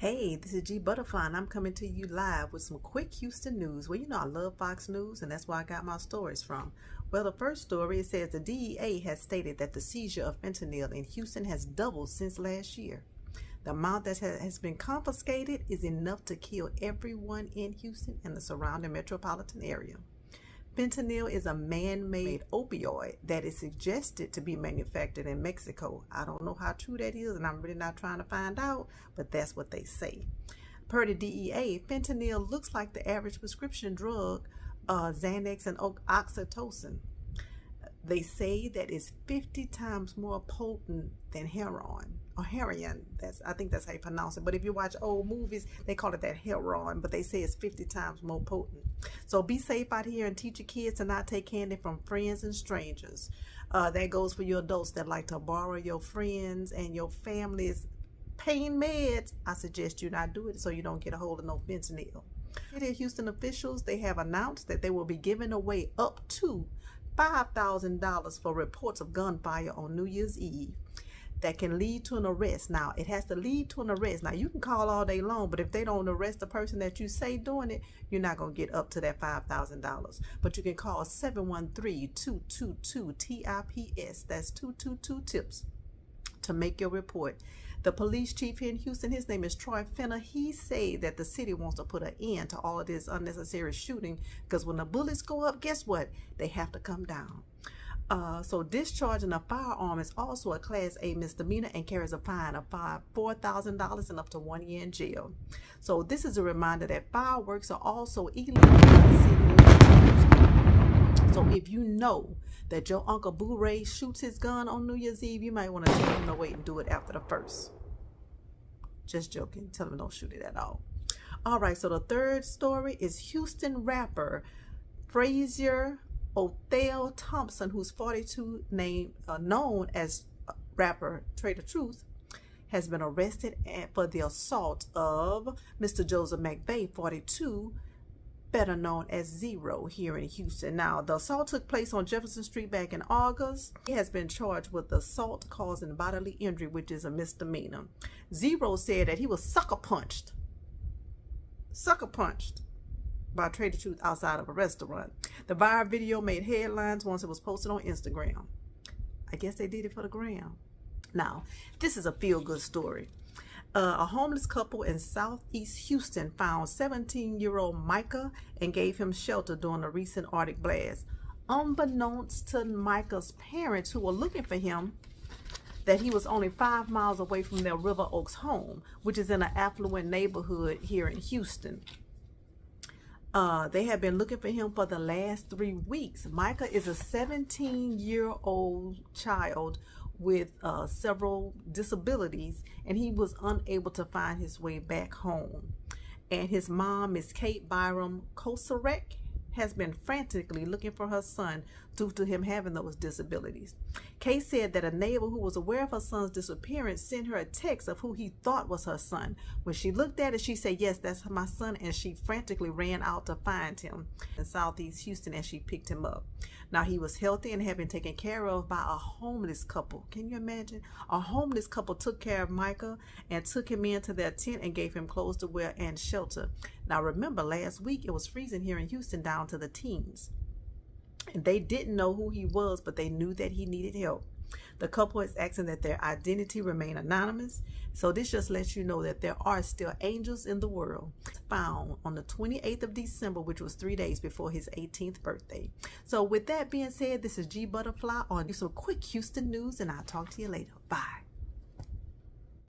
Hey, this is G Butterfly, and I'm coming to you live with some quick Houston news. Well, you know I love Fox News, and that's where I got my stories from. Well, the first story, it says the DEA has stated that the seizure of fentanyl in Houston has doubled since last year. The amount that has been confiscated is enough to kill everyone in Houston and the surrounding metropolitan area. Fentanyl is a man-made opioid that is suggested to be manufactured in Mexico. I don't know how true that is, and I'm really not trying to find out, but that's what they say. Per the DEA, fentanyl looks like the average prescription drug, Xanax and oxytocin. They say that it's 50 times more potent than heroin. I think that's how you pronounce it. But if you watch old movies, they call it that heroin, but they say it's 50 times more potent. So be safe out here and teach your kids to not take candy from friends and strangers. That goes for you adults that like to borrow your friends and your family's pain meds. I suggest you not do it so you don't get a hold of no fentanyl. City of Houston officials, they have announced that they will be giving away up to $5,000 for reports of gunfire on New Year's Eve that can lead to an arrest. Now, it has to lead to an arrest. Now, you can call all day long, but if they don't arrest the person that you say doing it, you're not going to get up to that $5,000. But you can call 713-222-TIPS. That's 222-TIPS to make your report. The police chief here in Houston, his name is Troy Finner. He said that the city wants to put an end to all of this unnecessary shooting because when the bullets go up, guess what? They have to come down. So discharging a firearm is also a Class A misdemeanor and carries a fine of $4,000 and up to 1 year in jail. So this is a reminder that fireworks are also illegal in the city. So if you know that your Uncle Boo Ray shoots his gun on New Year's Eve, you might want to tell him to wait and do it after the first. Just joking. Tell him don't shoot it at all. All right, so the third story is Houston rapper Frazier Othell Thompson, who's 42, known as rapper Trader Truth, has been arrested for the assault of Mr. Joseph McVeigh, 42, better known as Zero, here in Houston. Now, the assault took place on Jefferson Street back in August. He has been charged with assault causing bodily injury, which is a misdemeanor. Zero said that he was sucker punched by Trader Truth outside of a restaurant. The viral video made headlines once it was posted on Instagram. I guess they did it for the gram. Now, this is a feel-good story. A homeless couple in Southeast Houston found 17-year-old Micah and gave him shelter during a recent Arctic blast. Unbeknownst to Micah's parents, who were looking for him, that he was only 5 miles away from their River Oaks home, which is in an affluent neighborhood here in Houston. They have been looking for him for the last 3 weeks. Micah is a 17-year-old child with several disabilities, and he was unable to find his way back home. And his mom, Miss Kate Byram Kosarek, has been frantically looking for her son due to him having those disabilities. Kate said that a neighbor who was aware of her son's disappearance sent her a text of who he thought was her son. When she looked at it, she said, "Yes, that's my son," and she frantically ran out to find him in Southeast Houston, and she picked him up. Now, he was healthy and had been taken care of by a homeless couple. Can you imagine? A homeless couple took care of Micah and took him into their tent and gave him clothes to wear and shelter. Now, remember, last week it was freezing here in Houston down to the teens. And they didn't know who he was, but they knew that he needed help. The couple is asking that their identity remain anonymous. So this just lets you know that there are still angels in the world. Found on the 28th of December, which was 3 days before his 18th birthday. So with that being said, this is G Butterfly on some quick Houston news, and I'll talk to you later. Bye.